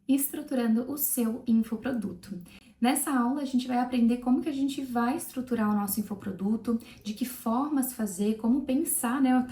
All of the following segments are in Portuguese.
estruturando o seu infoproduto. Nessa aula a gente vai aprender como que a gente vai estruturar o nosso infoproduto, de que formas fazer, como pensar, né,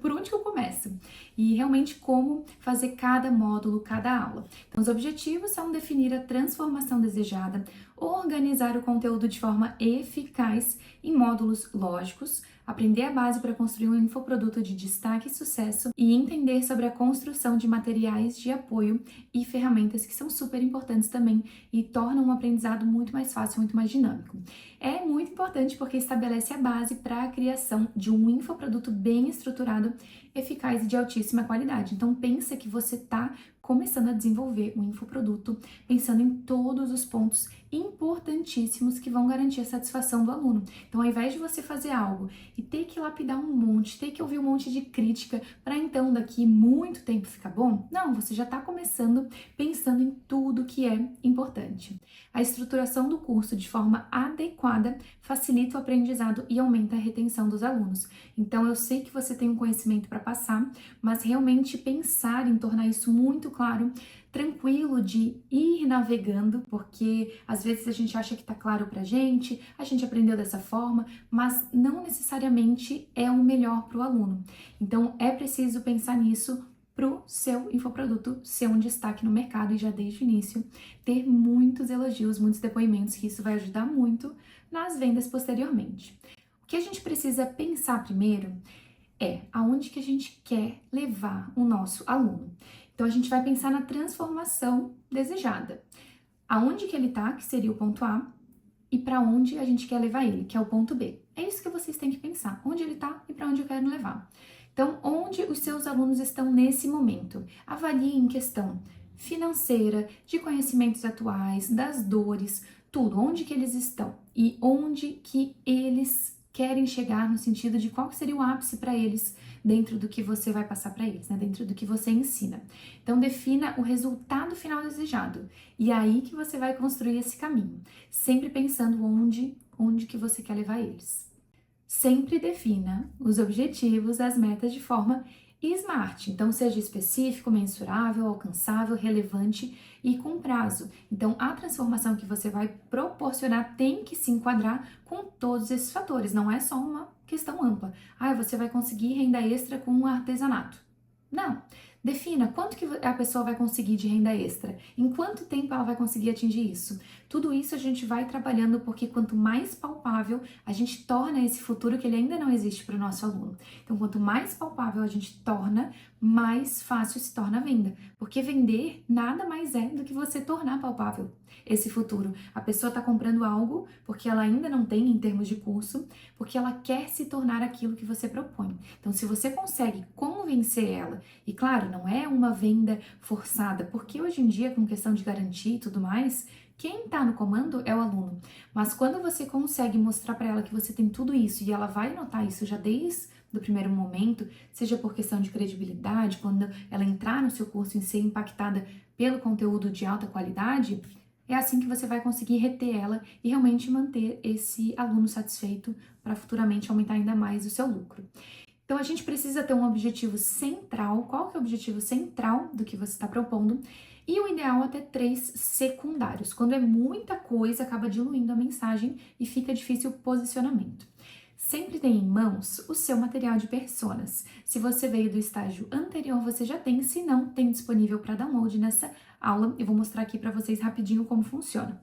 por onde que eu começo e realmente como fazer cada módulo, cada aula. Então os objetivos são definir a transformação desejada, organizar o conteúdo de forma eficaz em módulos lógicos, aprender a base para construir um infoproduto de destaque e sucesso e entender sobre a construção de materiais de apoio e ferramentas que são super importantes também e tornam o aprendizado muito mais fácil, muito mais dinâmico. É muito importante porque estabelece a base para a criação de um infoproduto bem estruturado, eficaz e de altíssima qualidade. Então pensa que você está começando a desenvolver um infoproduto, pensando em todos os pontos importantíssimos que vão garantir a satisfação do aluno. Então, ao invés de você fazer algo e ter que lapidar um monte, ter que ouvir um monte de crítica para então daqui muito tempo ficar bom, não, você já está começando pensando em tudo que é importante. A estruturação do curso de forma adequada facilita o aprendizado e aumenta a retenção dos alunos. Então, eu sei que você tem um conhecimento para passar, mas realmente pensar em tornar isso muito claro, tranquilo de ir navegando, porque às vezes a gente acha que tá claro pra gente, a gente aprendeu dessa forma, mas não necessariamente é o melhor para o aluno. Então é preciso pensar nisso pro seu infoproduto ser um destaque no mercado e já desde o início ter muitos elogios, muitos depoimentos, que isso vai ajudar muito nas vendas posteriormente. O que a gente precisa pensar primeiro é aonde que a gente quer levar o nosso aluno. Então a gente vai pensar na transformação desejada. Aonde que ele tá, que seria o ponto A, e para onde a gente quer levar ele, que é o ponto B. É isso que vocês têm que pensar, onde ele tá e para onde eu quero levar. Então, onde os seus alunos estão nesse momento? Avalie em questão financeira, de conhecimentos atuais, das dores, tudo, onde que eles estão e onde que eles querem chegar no sentido de qual seria o ápice para eles dentro do que você vai passar para eles, né? Dentro do que você ensina. Então defina o resultado final desejado e é aí que você vai construir esse caminho, sempre pensando onde que você quer levar eles. Sempre defina os objetivos, as metas de forma SMART, então seja específico, mensurável, alcançável, relevante e com prazo. Então a transformação que você vai proporcionar tem que se enquadrar com todos esses fatores, não é só uma questão ampla. Ah, você vai conseguir renda extra com um artesanato. Não. Defina quanto que a pessoa vai conseguir de renda extra, em quanto tempo ela vai conseguir atingir isso. Tudo isso a gente vai trabalhando porque quanto mais palpável a gente torna esse futuro que ele ainda não existe para o nosso aluno. Então, quanto mais palpável a gente torna, mais fácil se torna a venda. Porque vender nada mais é do que você tornar palpável esse futuro. A pessoa está comprando algo porque ela ainda não tem em termos de curso, porque ela quer se tornar aquilo que você propõe. Então, se você consegue convencer ela, e claro, não é uma venda forçada, porque hoje em dia, com questão de garantia e tudo mais, quem está no comando é o aluno. Mas quando você consegue mostrar para ela que você tem tudo isso e ela vai notar isso já desde do primeiro momento, seja por questão de credibilidade, quando ela entrar no seu curso e ser impactada pelo conteúdo de alta qualidade, é assim que você vai conseguir reter ela e realmente manter esse aluno satisfeito para futuramente aumentar ainda mais o seu lucro. Então a gente precisa ter um objetivo central. Qual que é o objetivo central do que você está propondo? E o ideal até 3 secundários. Quando é muita coisa, acaba diluindo a mensagem e fica difícil o posicionamento. Sempre tenha em mãos o seu material de personas. Se você veio do estágio anterior, você já tem. Se não, tem disponível para download nessa aula. Eu vou mostrar aqui para vocês rapidinho como funciona.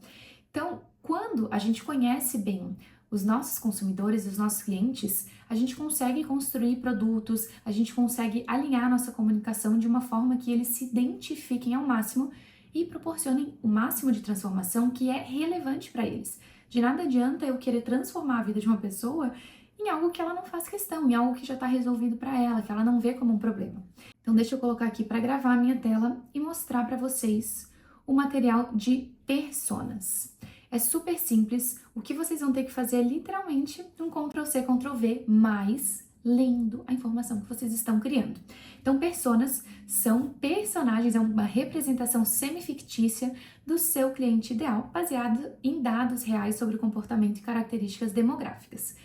Então, quando a gente conhece bem os nossos consumidores, os nossos clientes, a gente consegue construir produtos, a gente consegue alinhar nossa comunicação de uma forma que eles se identifiquem ao máximo e proporcionem o máximo de transformação que é relevante para eles. De nada adianta eu querer transformar a vida de uma pessoa em algo que ela não faz questão, em algo que já está resolvido para ela, que ela não vê como um problema. Então deixa eu colocar aqui para gravar a minha tela e mostrar para vocês o material de personas. É super simples, o que vocês vão ter que fazer é literalmente um Ctrl+C, Ctrl+V, mais lendo a informação que vocês estão criando. Então, personas são personagens, é uma representação semifictícia do seu cliente ideal, baseado em dados reais sobre o comportamento e características demográficas,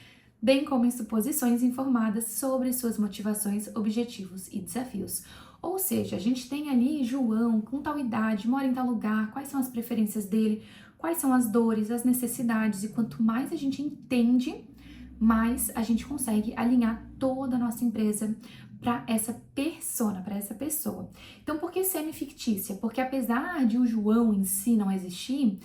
bem como em suposições informadas sobre suas motivações, objetivos e desafios. Ou seja, a gente tem ali João com tal idade, mora em tal lugar, quais são as preferências dele, quais são as dores, as necessidades, e quanto mais a gente entende, mais a gente consegue alinhar toda a nossa empresa para essa persona, para essa pessoa. Então, por que semi-fictícia? Porque apesar de o João em si não existir,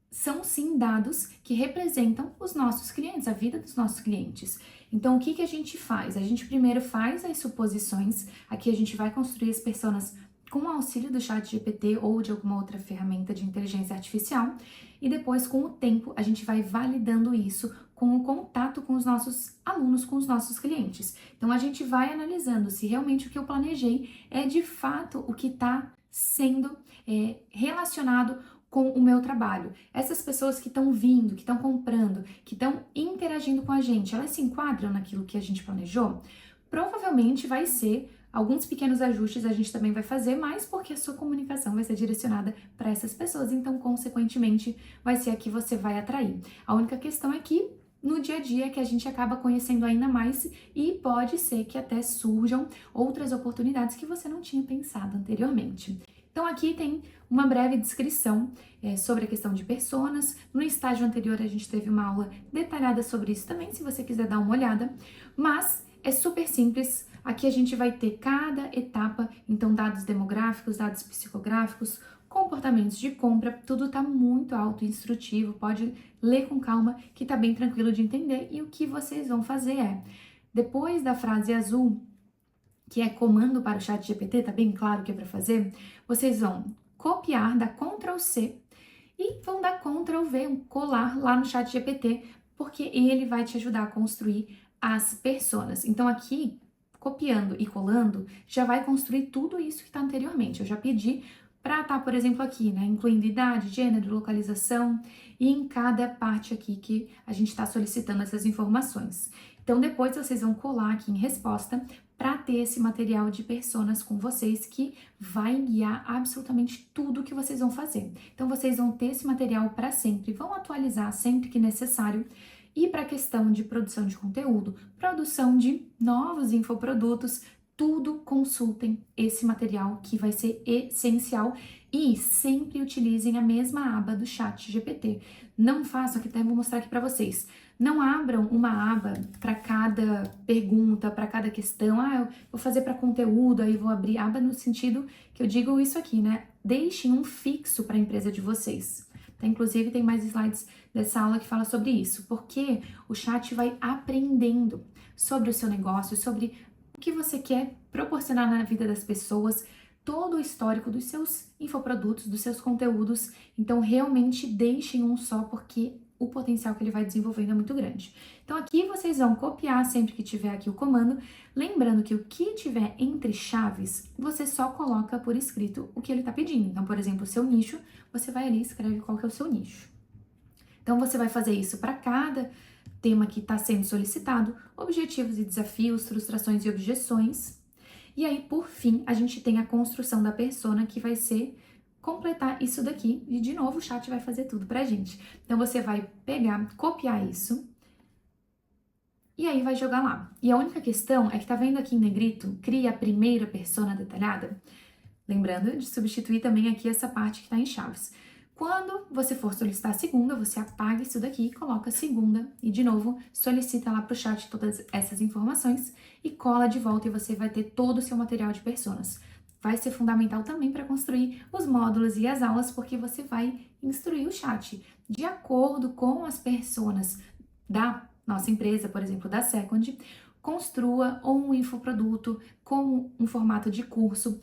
são sim dados que representam os nossos clientes, a vida dos nossos clientes. Então, o que a gente faz? A gente primeiro faz as suposições, aqui a gente vai construir as personas com o auxílio do ChatGPT ou de alguma outra ferramenta de inteligência artificial, e depois, com o tempo, a gente vai validando isso com o contato com os nossos alunos, com os nossos clientes. Então, a gente vai analisando se realmente o que eu planejei é de fato o que está sendo relacionado com o meu trabalho. Essas pessoas que estão vindo, que estão comprando, que estão interagindo com a gente, elas se enquadram naquilo que a gente planejou? Provavelmente vai ser alguns pequenos ajustes a gente também vai fazer, mas porque a sua comunicação vai ser direcionada para essas pessoas, então, consequentemente, vai ser a que você vai atrair. A única questão é que no dia a dia que a gente acaba conhecendo ainda mais e pode ser que até surjam outras oportunidades que você não tinha pensado anteriormente. Então aqui tem uma breve descrição sobre a questão de personas. No estágio anterior a gente teve uma aula detalhada sobre isso também, se você quiser dar uma olhada, mas é super simples. Aqui a gente vai ter cada etapa, então dados demográficos, dados psicográficos, comportamentos de compra, tudo tá muito auto-instrutivo, pode ler com calma que tá bem tranquilo de entender. E o que vocês vão fazer depois da frase azul, que é comando para o ChatGPT, tá bem claro o que é para fazer, vocês vão copiar, dar Ctrl C e vão dar Ctrl V, colar lá no ChatGPT, porque ele vai te ajudar a construir as personas. Então aqui, copiando e colando, já vai construir tudo isso que está anteriormente. Eu já pedi para estar, por exemplo, aqui, né, incluindo idade, gênero, localização, e em cada parte aqui que a gente está solicitando essas informações. Então depois vocês vão colar aqui em resposta para ter esse material de personas com vocês que vai guiar absolutamente tudo que vocês vão fazer. Então vocês vão ter esse material para sempre, vão atualizar sempre que necessário. E para a questão de produção de conteúdo, produção de novos infoprodutos, tudo consultem esse material que vai ser essencial, e sempre utilizem a mesma aba do ChatGPT. Não façam, aqui até vou mostrar aqui para vocês. Não abram uma aba para cada pergunta, para cada questão. Eu vou fazer para conteúdo, aí vou abrir aba no sentido que eu digo isso aqui, né? Deixem um fixo para a empresa de vocês. Inclusive, tem mais slides dessa aula que fala sobre isso, porque o chat vai aprendendo sobre o seu negócio, sobre o que você quer proporcionar na vida das pessoas, todo o histórico dos seus infoprodutos, dos seus conteúdos. Então, realmente deixem um só, porque o potencial que ele vai desenvolvendo é muito grande. Então, aqui vocês vão copiar sempre que tiver aqui o comando, lembrando que o que tiver entre chaves, você só coloca por escrito o que ele está pedindo. Então, por exemplo, o seu nicho, você vai ali e escreve qual que é o seu nicho. Então, você vai fazer isso para cada tema que está sendo solicitado, objetivos e desafios, frustrações e objeções. E aí, por fim, a gente tem a construção da persona, que vai ser completar isso daqui, e de novo o chat vai fazer tudo pra gente. Então você vai pegar, copiar isso, e aí vai jogar lá. E a única questão é que tá vendo aqui em negrito, cria a primeira persona detalhada? Lembrando de substituir também aqui essa parte que tá em chaves. Quando você for solicitar a segunda, você apaga isso daqui, coloca a segunda e de novo solicita lá pro chat todas essas informações e cola de volta, e você vai ter todo o seu material de personas. Vai ser fundamental também para construir os módulos e as aulas, porque você vai instruir o chat de acordo com as personas da nossa empresa, por exemplo, da Second. Construa um infoproduto com um formato de curso,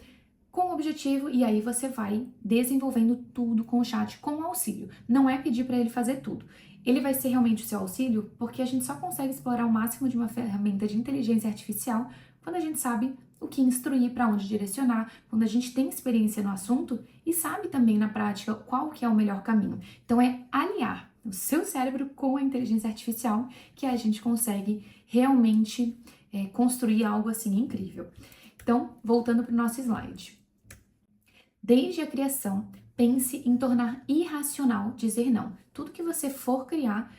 com o objetivo, e aí você vai desenvolvendo tudo com o chat, com auxílio. Não é pedir para ele fazer tudo. Ele vai ser realmente o seu auxílio, porque a gente só consegue explorar o máximo de uma ferramenta de inteligência artificial quando a gente sabe o que instruir, para onde direcionar, quando a gente tem experiência no assunto e sabe também na prática qual que é o melhor caminho. Então é aliar o seu cérebro com a inteligência artificial que a gente consegue realmente construir algo assim incrível. Então, voltando para o nosso slide. Desde a criação, pense em tornar irracional dizer não. Tudo que você for criar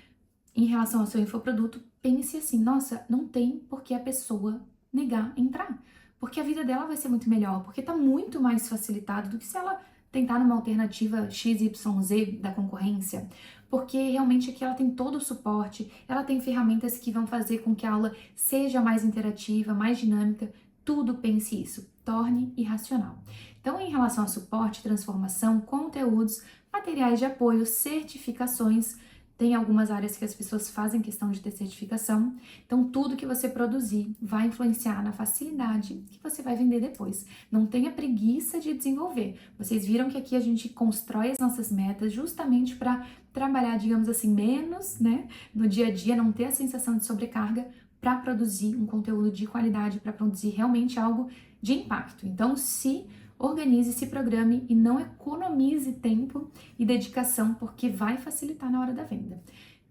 em relação ao seu infoproduto, pense assim: nossa, não tem por que a pessoa negar entrar. porque a vida dela vai ser muito melhor, porque tá muito mais facilitado do que se ela tentar numa alternativa XYZ da concorrência, porque realmente aqui ela tem todo o suporte, ela tem ferramentas que vão fazer com que a aula seja mais interativa, mais dinâmica, tudo pense isso, torne irracional. Então, em relação a suporte, transformação, conteúdos, materiais de apoio, certificações, tem algumas áreas que as pessoas fazem questão de ter certificação, então tudo que você produzir vai influenciar na facilidade que você vai vender depois. Não tenha preguiça de desenvolver. Vocês viram que aqui a gente constrói as nossas metas justamente para trabalhar, digamos assim, menos, né, no dia a dia, não ter a sensação de sobrecarga para produzir um conteúdo de qualidade, para produzir realmente algo de impacto. Então, organize, se programe e não economize tempo e dedicação, porque vai facilitar na hora da venda.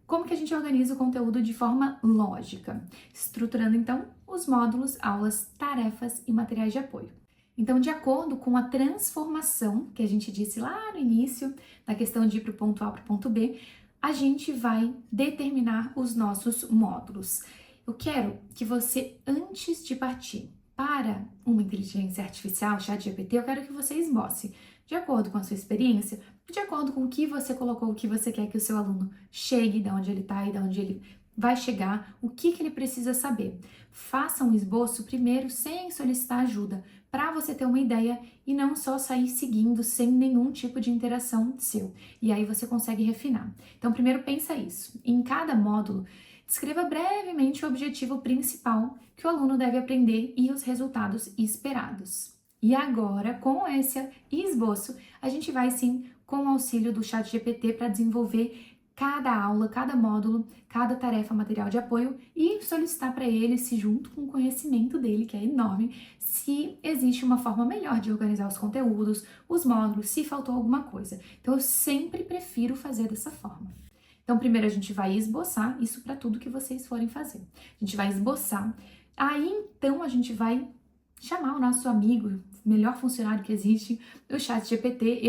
Como que a gente organiza o conteúdo de forma lógica? Estruturando, então, os módulos, aulas, tarefas e materiais de apoio. Então, de acordo com a transformação que a gente disse lá no início, na questão de ir para o ponto A para o ponto B, a gente vai determinar os nossos módulos. Eu quero que você, antes de partir para uma inteligência artificial, ChatGPT, eu quero que você esboce, de acordo com a sua experiência, de acordo com o que você colocou, o que você quer que o seu aluno chegue, de onde ele está e de onde ele vai chegar, o que ele precisa saber. Faça um esboço primeiro sem solicitar ajuda, para você ter uma ideia e não só sair seguindo sem nenhum tipo de interação seu. E aí você consegue refinar. Então, primeiro pensa isso. Em cada módulo, descreva brevemente o objetivo principal que o aluno deve aprender e os resultados esperados. E agora, com esse esboço, a gente vai sim com o auxílio do ChatGPT para desenvolver cada aula, cada módulo, cada tarefa, material de apoio e solicitar para ele, se junto com o conhecimento dele, que é enorme, se existe uma forma melhor de organizar os conteúdos, os módulos, se faltou alguma coisa. Então, eu sempre prefiro fazer dessa forma. Então, primeiro a gente vai esboçar isso para tudo que vocês forem fazer. A gente vai esboçar. Aí, então, a gente vai chamar o nosso amigo, melhor funcionário que existe, o ChatGPT.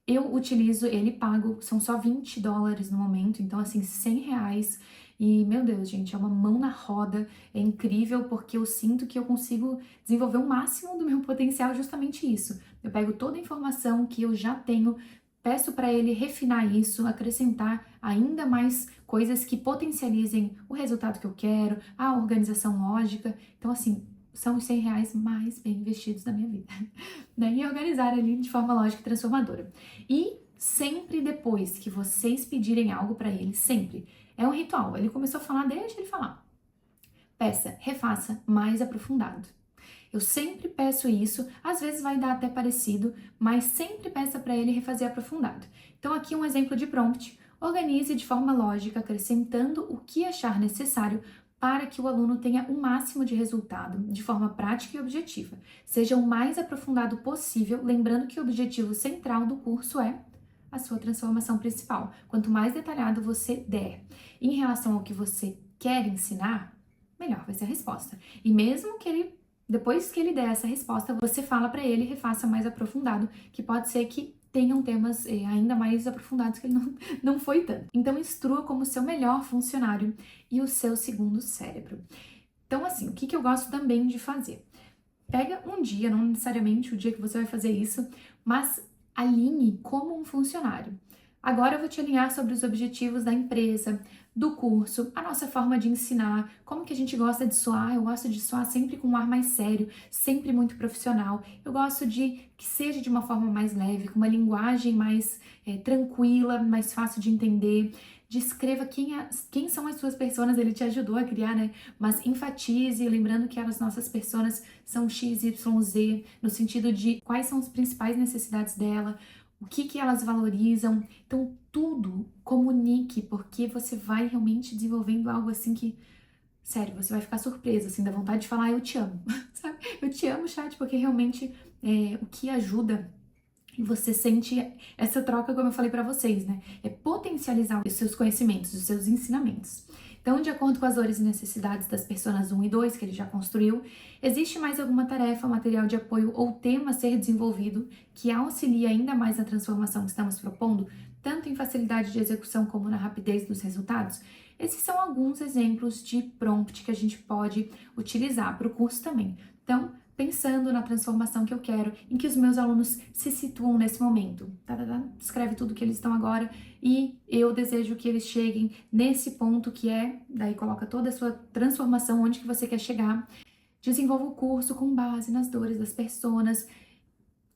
Eu utilizo ele pago, são só $20 no momento, então, assim, R$100. E, meu Deus, gente, é uma mão na roda, é incrível porque eu sinto que eu consigo desenvolver o máximo do meu potencial justamente isso. Eu pego toda a informação que eu já tenho, peço para ele refinar isso, acrescentar ainda mais coisas que potencializem o resultado que eu quero, a organização lógica. Então, assim, são os R$100 mais bem investidos da minha vida, né? E organizar ali de forma lógica e transformadora. E sempre depois que vocês pedirem algo para ele, sempre, é um ritual. Ele começou a falar, deixa ele falar. Peça, refaça, mais aprofundado. Eu sempre peço isso, às vezes vai dar até parecido, mas sempre peça para ele refazer aprofundado. Então aqui um exemplo de prompt. Organize de forma lógica, acrescentando o que achar necessário para que o aluno tenha o máximo de resultado, de forma prática e objetiva. Seja o mais aprofundado possível, lembrando que o objetivo central do curso é a sua transformação principal. Quanto mais detalhado você der em relação ao que você quer ensinar, melhor vai ser a resposta. E mesmo que ele depois que ele der essa resposta, você fala para ele, refaça mais aprofundado, que pode ser que tenham temas ainda mais aprofundados que ele não foi tanto. Então, instrua como seu melhor funcionário e o seu segundo cérebro. Então, assim, o que eu gosto também de fazer? Pega um dia, não necessariamente o dia que você vai fazer isso, mas alinhe como um funcionário. Agora eu vou te alinhar sobre os objetivos da empresa, do curso, a nossa forma de ensinar, como que a gente gosta de soar. Eu gosto de soar sempre com um ar mais sério, sempre muito profissional. Eu gosto de que seja de uma forma mais leve, com uma linguagem mais tranquila, mais fácil de entender. Descreva quem são as suas personas, ele te ajudou a criar, né? Mas enfatize, lembrando que as nossas personas são X, Y, Z, no sentido de quais são as principais necessidades dela, o que elas valorizam. Então, tudo comunique, porque você vai realmente desenvolvendo algo assim que, sério, você vai ficar surpresa, assim, dá vontade de falar, eu te amo, sabe? Eu te amo, chat, porque realmente o que ajuda e você sente essa troca, como eu falei pra vocês, né? É potencializar os seus conhecimentos, os seus ensinamentos. Então, de acordo com as dores e necessidades das personas 1 e 2 que ele já construiu, existe mais alguma tarefa, material de apoio ou tema a ser desenvolvido que auxilie ainda mais na transformação que estamos propondo, tanto em facilidade de execução como na rapidez dos resultados? Esses são alguns exemplos de prompt que a gente pode utilizar para o curso também. Então, pensando na transformação que eu quero, em que os meus alunos se situam nesse momento. Escreve tudo que eles estão agora e eu desejo que eles cheguem nesse ponto que é, daí coloca toda a sua transformação, onde que você quer chegar. Desenvolva o curso com base nas dores das pessoas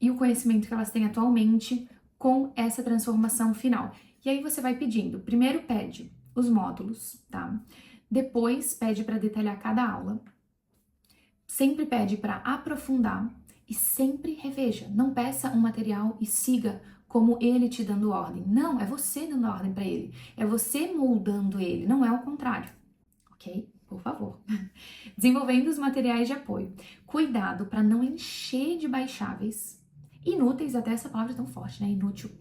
e o conhecimento que elas têm atualmente com essa transformação final. E aí você vai pedindo. Primeiro pede os módulos, tá? Depois pede para detalhar cada aula. Sempre pede para aprofundar e sempre reveja. Não peça um material e siga como ele te dando ordem. Não, é você dando ordem para ele. É você moldando ele, não é o contrário. Ok? Por favor. Desenvolvendo os materiais de apoio. Cuidado para não encher de baixáveis. Inúteis, até essa palavra é tão forte, né? Inútil.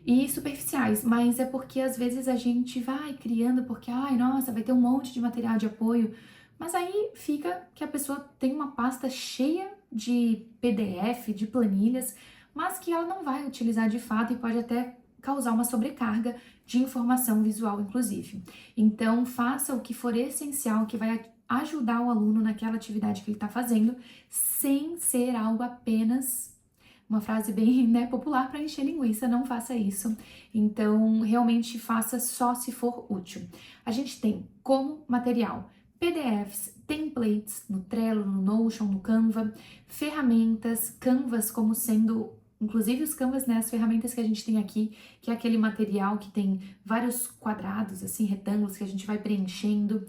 E superficiais, mas é porque às vezes a gente vai criando porque, ai, nossa, vai ter um monte de material de apoio. Mas aí fica que a pessoa tem uma pasta cheia de PDF, de planilhas, mas que ela não vai utilizar de fato e pode até causar uma sobrecarga de informação visual, inclusive. Então, faça o que for essencial, que vai ajudar o aluno naquela atividade que ele está fazendo, sem ser algo apenas, uma frase bem, né, popular para encher linguiça, não faça isso. Então, realmente faça só se for útil. A gente tem como material PDFs, templates no Trello, no Notion, no Canva, ferramentas, Canvas como sendo, inclusive os Canvas, né, as ferramentas que a gente tem aqui, que é aquele material que tem vários quadrados, assim, retângulos que a gente vai preenchendo,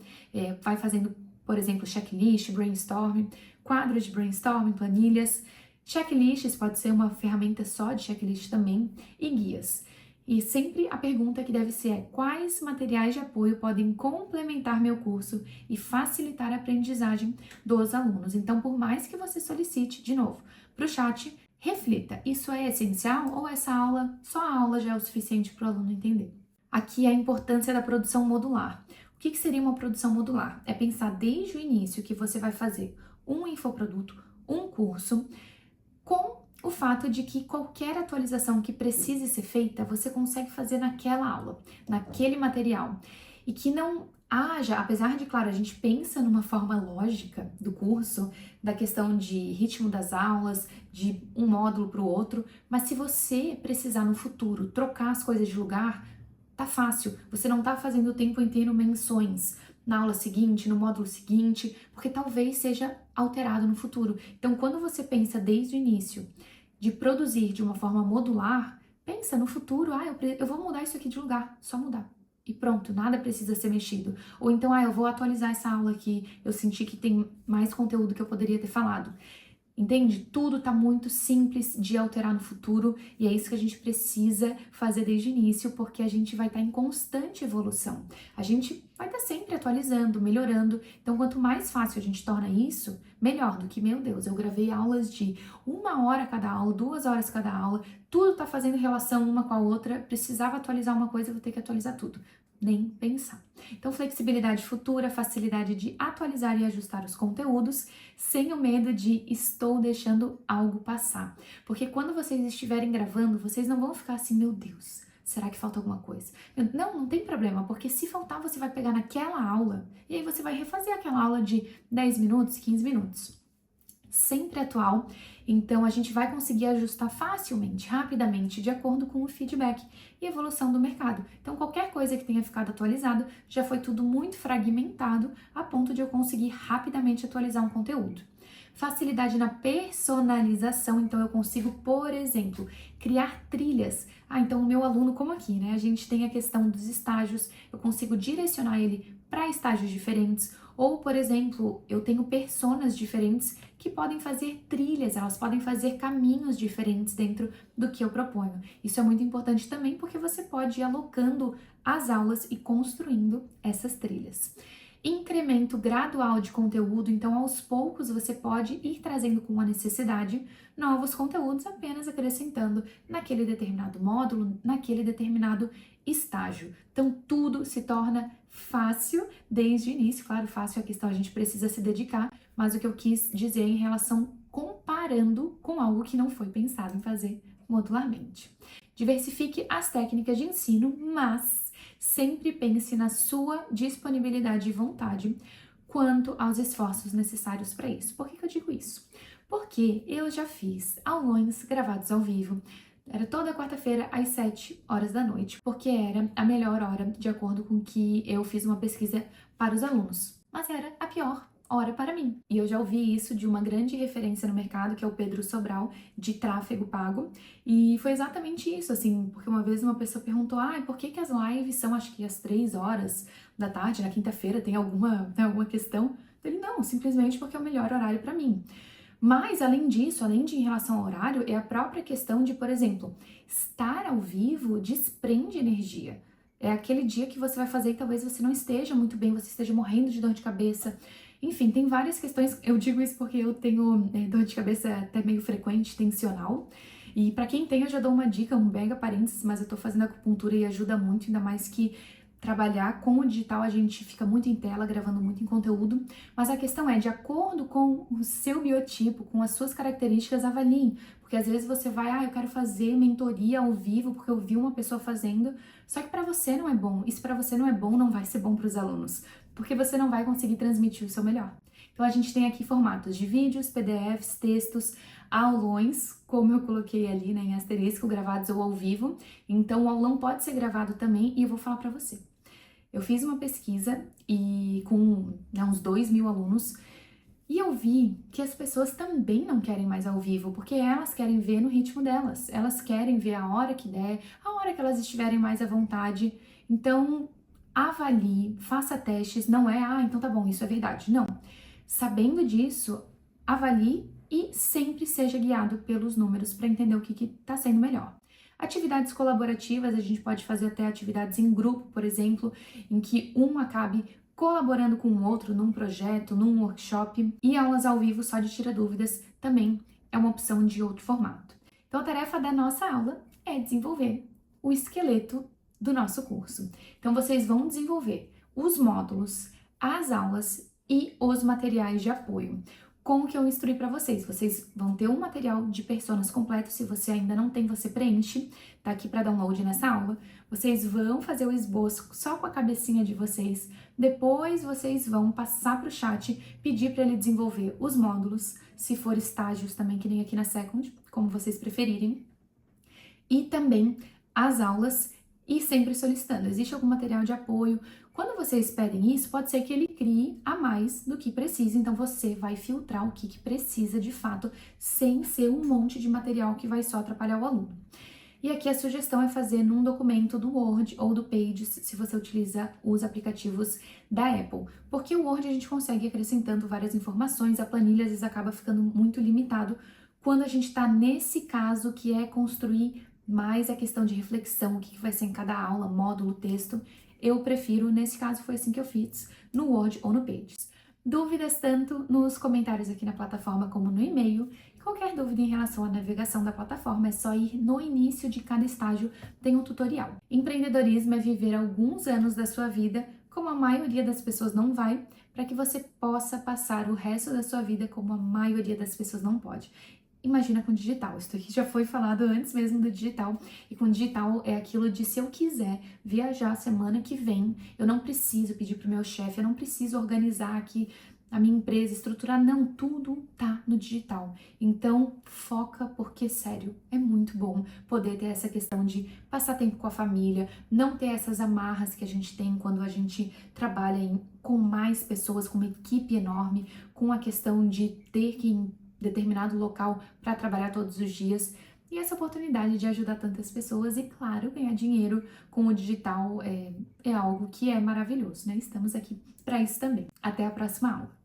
vai fazendo, por exemplo, checklist, brainstorming, quadros de brainstorming, planilhas, checklists pode ser uma ferramenta só de checklist também, e guias. E sempre a pergunta que deve ser é: quais materiais de apoio podem complementar meu curso e facilitar a aprendizagem dos alunos? Então, por mais que você solicite, de novo, para o chat, reflita, isso é essencial ou essa aula, só a aula já é o suficiente para o aluno entender? Aqui a importância da produção modular. O que seria uma produção modular? É pensar desde o início que você vai fazer um infoproduto, um curso, com o fato de que qualquer atualização que precise ser feita, você consegue fazer naquela aula, naquele material. E que não haja, apesar de, claro, a gente pensa numa forma lógica do curso, da questão de ritmo das aulas, de um módulo para o outro, mas se você precisar no futuro trocar as coisas de lugar, tá fácil. Você não tá fazendo o tempo inteiro menções na aula seguinte, no módulo seguinte, porque talvez seja alterado no futuro. Então, quando você pensa desde o início de produzir de uma forma modular, pensa no futuro, eu vou mudar isso aqui de lugar, só mudar. E pronto, nada precisa ser mexido. Ou então, eu vou atualizar essa aula aqui, eu senti que tem mais conteúdo que eu poderia ter falado. Entende? Tudo tá muito simples de alterar no futuro e é isso que a gente precisa fazer desde o início, porque a gente vai estar em constante evolução. A gente vai estar sempre atualizando, melhorando. Então, quanto mais fácil a gente torna isso, melhor do que, meu Deus, eu gravei aulas de 1 hora cada aula, 2 horas cada aula, tudo tá fazendo relação uma com a outra, precisava atualizar uma coisa, eu vou ter que atualizar tudo. Nem pensar. Então, flexibilidade futura, facilidade de atualizar e ajustar os conteúdos, sem o medo de estou deixando algo passar. Porque quando vocês estiverem gravando, vocês não vão ficar assim, meu Deus, será que falta alguma coisa? Não tem problema, porque se faltar, você vai pegar naquela aula e aí você vai refazer aquela aula de 10 minutos, 15 minutos. Sempre atual, então a gente vai conseguir ajustar facilmente, rapidamente, de acordo com o feedback e evolução do mercado. Então, qualquer coisa que tenha ficado atualizado, já foi tudo muito fragmentado, a ponto de eu conseguir rapidamente atualizar um conteúdo. Facilidade na personalização, então eu consigo, por exemplo, criar trilhas. Então o meu aluno, como aqui, né, a gente tem a questão dos estágios, eu consigo direcionar ele para estágios diferentes, ou, por exemplo, eu tenho personas diferentes que podem fazer trilhas, elas podem fazer caminhos diferentes dentro do que eu proponho. Isso é muito importante também porque você pode ir alocando as aulas e construindo essas trilhas. Incremento gradual de conteúdo, então aos poucos você pode ir trazendo com a necessidade novos conteúdos, apenas acrescentando naquele determinado módulo, naquele determinado estágio. Então tudo se torna fácil desde o início. Claro, fácil é a questão, a gente precisa se dedicar, mas o que eu quis dizer em relação comparando com algo que não foi pensado em fazer modularmente. Diversifique as técnicas de ensino, mas sempre pense na sua disponibilidade e vontade quanto aos esforços necessários para isso. Por que eu digo isso? Porque eu já fiz aulões gravados ao vivo. Era toda quarta-feira às 7 horas da noite, porque era a melhor hora, de acordo com que eu fiz uma pesquisa para os alunos. Mas era a pior hora para mim. E eu já ouvi isso de uma grande referência no mercado, que é o Pedro Sobral, de tráfego pago. E foi exatamente isso, assim, porque uma vez uma pessoa perguntou, por que as lives são, acho que às 3 horas da tarde, na quinta-feira, tem alguma questão? Ele, não, simplesmente porque é o melhor horário para mim. Mas, além disso, além de em relação ao horário, é a própria questão de, por exemplo, estar ao vivo desprende energia. É aquele dia que você vai fazer e talvez você não esteja muito bem, você esteja morrendo de dor de cabeça. Enfim, tem várias questões. Eu digo isso porque eu tenho dor de cabeça até meio frequente, tensional. E para quem tem, eu já dou uma dica, um mega parênteses, mas eu tô fazendo acupuntura e ajuda muito, ainda mais que trabalhar com o digital, a gente fica muito em tela, gravando muito em conteúdo, mas a questão é, de acordo com o seu biotipo, com as suas características, avalie, porque às vezes você vai, eu quero fazer mentoria ao vivo, porque eu vi uma pessoa fazendo, só que para você não é bom, e se para você não é bom, não vai ser bom para os alunos, porque você não vai conseguir transmitir o seu melhor. Então a gente tem aqui formatos de vídeos, PDFs, textos, aulões, como eu coloquei ali, né, em asterisco, gravados ou ao vivo, então o aulão pode ser gravado também, e eu vou falar para você. Eu fiz uma pesquisa e com uns 2.000 alunos e eu vi que as pessoas também não querem mais ao vivo, porque elas querem ver no ritmo delas, elas querem ver a hora que der, a hora que elas estiverem mais à vontade. Então, avalie, faça testes, não é, então tá bom, isso é verdade. Não. Sabendo disso, avalie e sempre seja guiado pelos números para entender o que está sendo melhor. Atividades colaborativas, a gente pode fazer até atividades em grupo, por exemplo, em que um acabe colaborando com o outro num projeto, num workshop, e aulas ao vivo só de tira dúvidas também é uma opção de outro formato. Então a tarefa da nossa aula é desenvolver o esqueleto do nosso curso. Então vocês vão desenvolver os módulos, as aulas e os materiais de apoio. Com o que eu instruí para vocês. Vocês vão ter um material de personas completo, se você ainda não tem, você preenche, tá aqui para download nessa aula. Vocês vão fazer o esboço só com a cabecinha de vocês, depois vocês vão passar para o chat, pedir para ele desenvolver os módulos, se for estágios também, que nem aqui na Second, como vocês preferirem, e também as aulas, e sempre solicitando, existe algum material de apoio. Quando vocês pedem isso, pode ser que ele crie a mais do que precisa, então você vai filtrar o que precisa de fato, sem ser um monte de material que vai só atrapalhar o aluno. E aqui a sugestão é fazer num documento do Word ou do Pages, se você utiliza os aplicativos da Apple. Porque o Word a gente consegue ir acrescentando várias informações, a planilha às vezes acaba ficando muito limitado quando a gente está nesse caso que é construir mais a questão de reflexão, o que vai ser em cada aula, módulo, texto. Eu prefiro, nesse caso foi assim que eu fiz, no Word ou no Pages. Dúvidas tanto nos comentários aqui na plataforma como no e-mail. Qualquer dúvida em relação à navegação da plataforma é só ir no início de cada estágio, tem um tutorial. Empreendedorismo é viver alguns anos da sua vida como a maioria das pessoas não vai, para que você possa passar o resto da sua vida como a maioria das pessoas não pode. Imagina com digital, isso aqui já foi falado antes mesmo do digital, e com digital é aquilo de se eu quiser viajar semana que vem, eu não preciso pedir pro meu chefe, eu não preciso organizar aqui a minha empresa, estruturar, não, tudo tá no digital. Então foca, porque sério, é muito bom poder ter essa questão de passar tempo com a família, não ter essas amarras que a gente tem quando a gente trabalha com mais pessoas, com uma equipe enorme, com a questão de ter que determinado local para trabalhar todos os dias, e essa oportunidade de ajudar tantas pessoas e, claro, ganhar dinheiro com o digital é algo que é maravilhoso, né? Estamos aqui para isso também. Até a próxima aula!